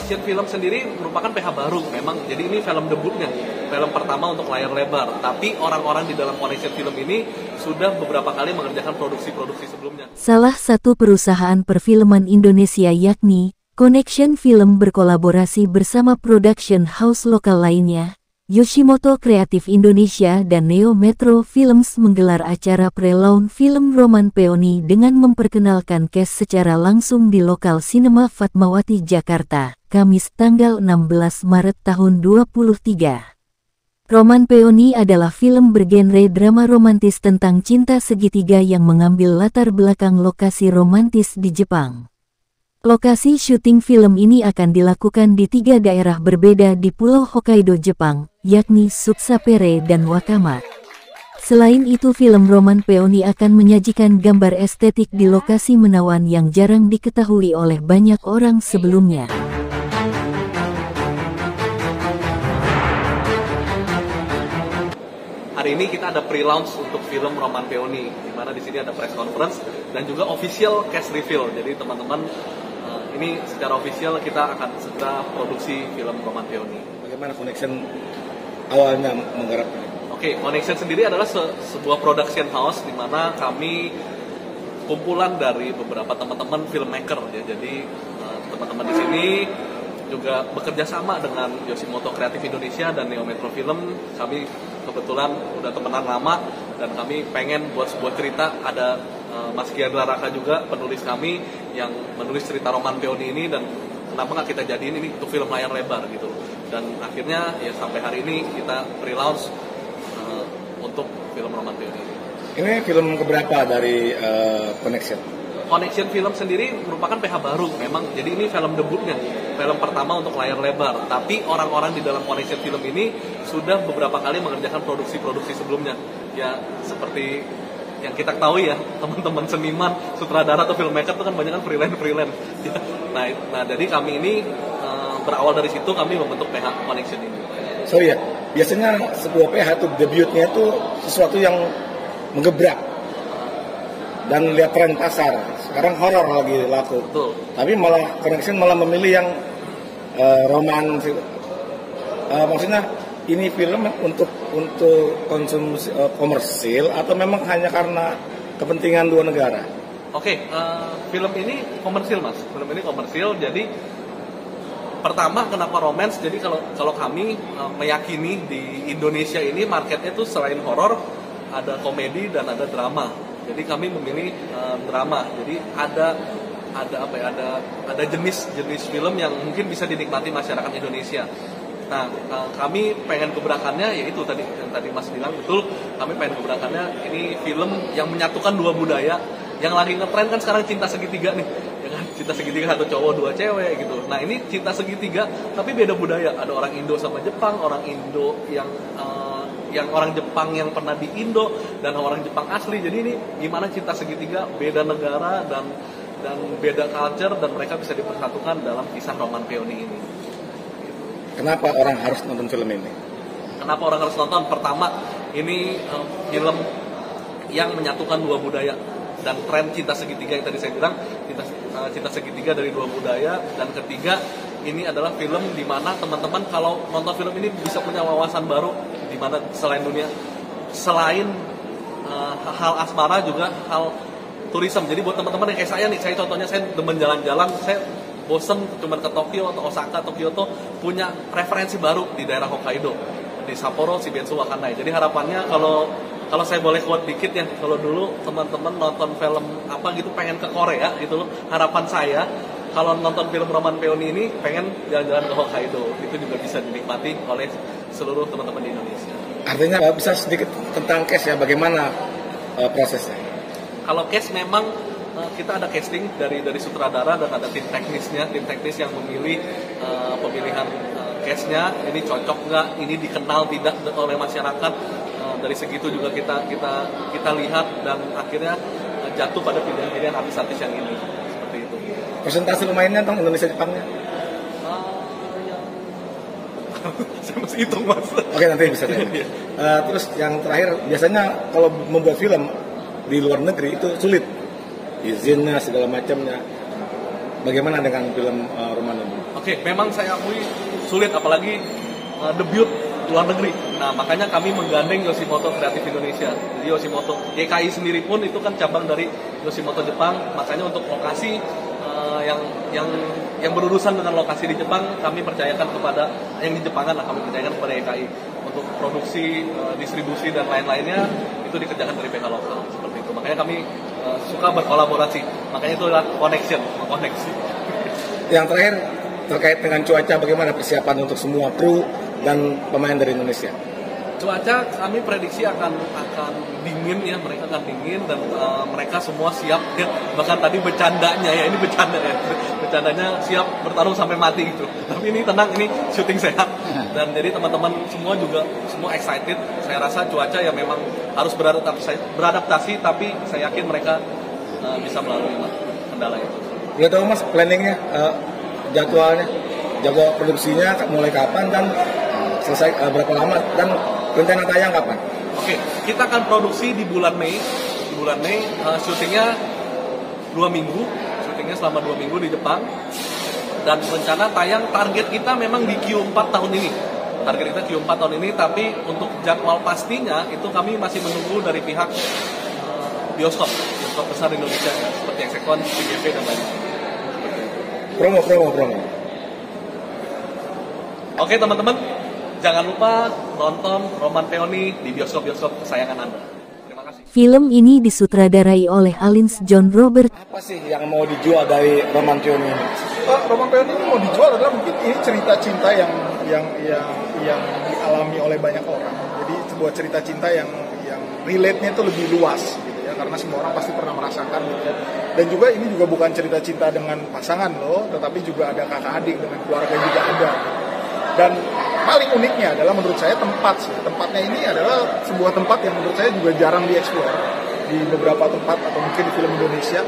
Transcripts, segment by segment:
Onixian Film sendiri merupakan PH baru memang, jadi ini film debutnya, film pertama untuk layar lebar. Tapi orang-orang di dalam Onixian Film ini sudah beberapa kali mengerjakan produksi-produksi sebelumnya. Salah satu perusahaan perfilman Indonesia yakni Connection Film berkolaborasi bersama production house lokal lainnya, Yoshimoto Creative Indonesia dan Neo Metro Films menggelar acara pre-launch film Roman Peony dengan memperkenalkan cast secara langsung di lokal Cinema Fatmawati Jakarta, Kamis tanggal 16 Maret tahun 2023. Roman Peony adalah film bergenre drama romantis tentang cinta segitiga yang mengambil latar belakang lokasi romantis di Jepang. Lokasi syuting film ini akan dilakukan di 3 daerah berbeda di Pulau Hokkaido, Jepang, yakni Sutsapere dan Wakama. Selain itu, film Roman Peony akan menyajikan gambar estetik di lokasi menawan yang jarang diketahui oleh banyak orang sebelumnya. Hari ini kita ada pre-launch untuk film Roman Peony, di mana di sini ada press conference dan juga official cast reveal. Jadi teman-teman, ini secara official kita akan segera produksi film Roman Peony. Bagaimana Connection awalnya menggarap? Oke, Connection sendiri adalah sebuah production house di mana kami kumpulan dari beberapa teman-teman filmmaker ya. Jadi teman-teman di sini juga bekerja sama dengan Yoshimoto Creative Indonesia dan Neo Metro Film. Kami kebetulan udah temenan lama dan kami pengen buat sebuah cerita. Ada Mas Giandra Raka juga penulis kami yang menulis cerita Roman Peony ini, dan kenapa nggak kita jadiin ini untuk film layar lebar gitu. Dan akhirnya ya sampai hari ini kita pre-launch untuk film Roman Peony ini. Ini film keberapa dari Connection? Connection Film sendiri merupakan PH baru memang, jadi ini film debutnya, film pertama untuk layar lebar. Tapi orang-orang di dalam Connection Film ini sudah beberapa kali mengerjakan produksi-produksi sebelumnya. Ya seperti yang kita ketahui ya, teman-teman seniman, sutradara atau filmmaker itu kan banyak kan freelance. Nah jadi kami ini berawal dari situ kami membentuk PH Connection ini. So ya, biasanya sebuah PH itu debutnya itu sesuatu yang menggebrak dan lihat tren pasar. Sekarang horor lagi laku. Betul. Tapi malah Connection malah memilih yang roman. Maksudnya ini film untuk konsumsi komersil atau memang hanya karena kepentingan dua negara? Oke, film ini komersil Mas. Film ini komersil. Jadi pertama kenapa romance? Jadi kalau kami meyakini di Indonesia ini marketnya tuh selain horor ada komedi dan ada drama. Jadi kami memilih drama. Jadi ada jenis film yang mungkin bisa dinikmati masyarakat Indonesia. Nah, kami pengen gebrakannya yaitu yang tadi Mas bilang betul. Kami pengen gebrakannya ini film yang menyatukan dua budaya. Yang lagi ngetren kan sekarang cinta segitiga nih, ya kan? Cinta segitiga satu cowok dua cewek gitu. Nah ini cinta segitiga tapi beda budaya. Ada orang Indo sama Jepang, orang Indo yang orang Jepang yang pernah di Indo dan orang Jepang asli. Jadi ini gimana cinta segitiga beda negara dan beda culture dan mereka bisa dipersatukan dalam kisah Roman Peony ini. Kenapa orang harus nonton film ini? Kenapa orang harus nonton? Pertama, ini film yang menyatukan dua budaya dan tren cinta segitiga yang tadi saya bilang, cinta segitiga dari dua budaya. Dan ketiga, ini adalah film di mana teman-teman kalau nonton film ini bisa punya wawasan baru di mana selain hal asmara juga hal tourism. Jadi buat teman-teman yang kayak saya nih, saya contohnya saya demen jalan-jalan, saya bosen cuma ke Tokyo atau Osaka atau Kyoto, punya referensi baru di daerah Hokkaido, di Sapporo, Shibensu, Wakanai. Jadi harapannya kalau saya boleh quote dikit ya, kalau dulu teman-teman nonton film apa gitu pengen ke Korea gitu loh, harapan saya kalau nonton film Roman Peony ini pengen jalan-jalan ke Hokkaido. Itu juga bisa dinikmati oleh seluruh teman-teman di Indonesia. Artinya bisa sedikit tentang case ya, bagaimana prosesnya? Kalau case memang kita ada casting dari sutradara dan ada tim teknis yang memilih pemilihan case-nya, ini cocok nggak, ini dikenal tidak oleh masyarakat. Dari segitu juga kita lihat dan akhirnya jatuh pada pilihan-pilihan artis-artis yang ini, seperti itu. Presentasi pemainnya tentang Indonesia Jepangnya? Saya masih hitung Mas. Oke, nanti bisa. Terus yang terakhir, biasanya kalau membuat film di luar negeri itu sulit, izinnya segala macamnya. bagaimana dengan film Roman ini? Oke, memang saya akui sulit, apalagi debut luar negeri. Nah, makanya kami menggandeng Yoshimoto Kreatif Indonesia. Jadi Yoshimoto YKI sendiri pun itu kan cabang dari Yoshimoto Jepang. Makanya untuk lokasi yang berurusan dengan lokasi di Jepang, kami percayakan kepada yang di Jepangan lah, kami percayakan kepada YKI untuk produksi, distribusi dan lain-lainnya itu dikerjakan dari pihak lokal seperti itu. Makanya kami suka berkolaborasi. Makanya itu adalah koneksi. Yang terakhir terkait dengan cuaca, bagaimana persiapan untuk semua kru dan pemain dari Indonesia? Cuaca kami prediksi akan dingin ya, mereka akan dingin dan mereka semua siap ya. Bahkan tadi bercandanya ya, ini bercanda ya. Bercandanya siap bertarung sampai mati gitu. Tapi ini tenang, ini syuting sehat. Dan jadi teman-teman semua juga semua excited. Saya rasa cuaca ya memang harus beradaptasi, tapi saya yakin mereka bisa melalui kendala itu. Boleh tahu Mas planningnya, jadwal produksinya mulai kapan dan selesai berapa lama dan rencana tayang kapan? Oke, kita akan produksi di bulan Mei. Syutingnya 2 minggu. Syutingnya selama 2 minggu di Jepang. Dan rencana tayang target kita memang di Q4 tahun ini. Target kita Q4 tahun ini, tapi untuk jadwal pastinya itu kami masih menunggu dari pihak bioskop besar di Indonesia ya, seperti Exekon, CGV dan lain-lain. Promo. Oke teman-teman, jangan lupa nonton Roman Peony di bioskop-bioskop kesayangan Anda. Terima kasih. Film ini disutradarai oleh Alins John Robert. Apa sih yang mau dijual dari Roman Peony ini? Roman Peony ini mau dijual adalah mungkin ini cerita cinta yang dialami oleh banyak orang. Jadi sebuah cerita cinta yang relate-nya itu lebih luas gitu ya, karena semua orang pasti pernah merasakan gitu ya. Dan juga ini juga bukan cerita cinta dengan pasangan loh, tetapi juga ada kakak adik dengan keluarga juga ada. Dan paling uniknya adalah menurut saya tempatnya ini adalah sebuah tempat yang menurut saya juga jarang dieksplor di beberapa tempat atau mungkin di film Indonesia.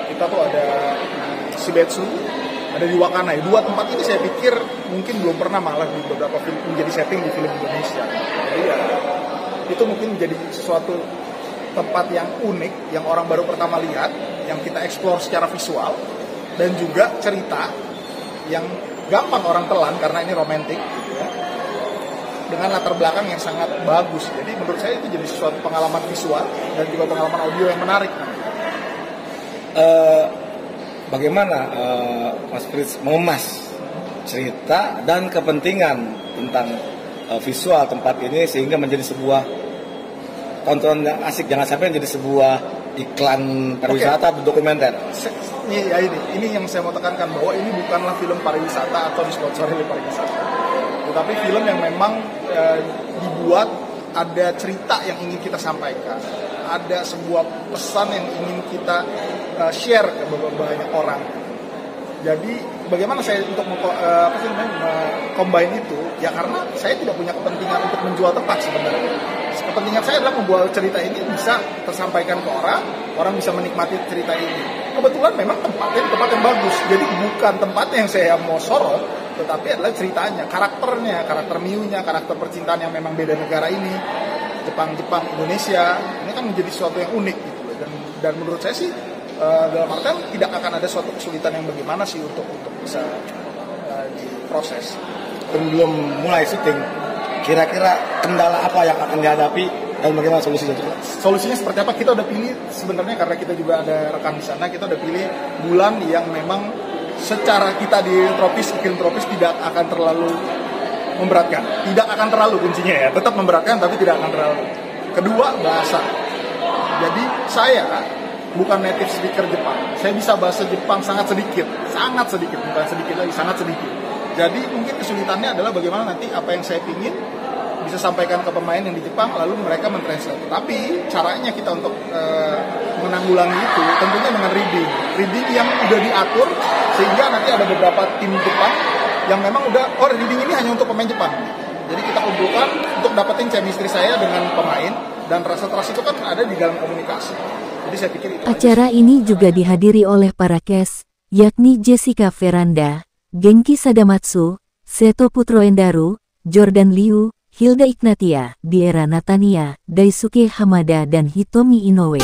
Kita tuh ada di Shibetsu, ada di Wakanai. 2 tempat ini saya pikir mungkin belum pernah malah di beberapa film menjadi setting di film Indonesia. Jadi ya itu mungkin menjadi sesuatu tempat yang unik yang orang baru pertama lihat, yang kita eksplor secara visual dan juga cerita yang gampang orang telan karena ini romantis gitu ya, dengan latar belakang yang sangat bagus. Jadi menurut saya itu jadi sesuatu pengalaman visual dan juga pengalaman audio yang menarik. Bagaimana Mas Fritz mengemas cerita dan kepentingan tentang visual tempat ini sehingga menjadi sebuah tontonan yang asik, jangan sampai menjadi sebuah iklan pariwisata atau dokumenter. Ini yang saya mau tekankan, bahwa ini bukanlah film pariwisata atau disponsori oleh pariwisata, tetapi film yang memang dibuat ada cerita yang ingin kita sampaikan, ada sebuah pesan yang ingin kita share ke banyak orang. Jadi bagaimana saya untuk combine itu? Ya karena saya tidak punya kepentingan untuk menjual tempat sebenarnya. Kepentingan saya adalah membuat cerita ini bisa tersampaikan ke orang bisa menikmati cerita ini. Kebetulan memang tempatnya tempat yang bagus. Jadi bukan tempatnya yang saya mau sorot, tetapi adalah ceritanya, karakternya, karakter Miu-nya, karakter percintaan yang memang beda negara ini, Jepang, Indonesia. Ini kan menjadi sesuatu yang unik gitu. Dan menurut saya sih dalam artian tidak akan ada suatu kesulitan yang bagaimana sih untuk bisa diproses. Sebelum mulai syuting, kira-kira kendala apa yang akan dihadapi dan bagaimana solusinya? Solusinya seperti apa? Kita udah pilih sebenarnya, karena kita juga ada rekan di sana, kita udah pilih bulan yang memang secara kita di tropis, iklim tropis tidak akan terlalu memberatkan. Tidak akan terlalu kuncinya ya, tetap memberatkan tapi tidak akan terlalu. Kedua, bahasa. Jadi saya bukan native speaker Jepang. Saya bisa bahasa Jepang sangat sedikit, bukan sedikit lagi, sangat sedikit. Jadi mungkin kesulitannya adalah bagaimana nanti apa yang saya pingin bisa sampaikan ke pemain yang di Jepang, lalu mereka mentranslate. Tapi caranya kita untuk menanggulangi itu tentunya dengan reading yang udah diatur, sehingga nanti ada beberapa tim Jepang yang memang udah, reading ini hanya untuk pemain Jepang. Jadi kita kumpulkan untuk dapetin chemistry saya dengan pemain, dan rasa trust itu kan ada di dalam komunikasi. Jadi saya pikir itu acara ini juga dihadiri oleh para cast, yakni Jessica Veranda, Genki Sadamatsu, Seto Putro Endaru, Jordan Liu, Hilda Ignatia, Diera Natania, Daisuke Hamada dan Hitomi Inoue.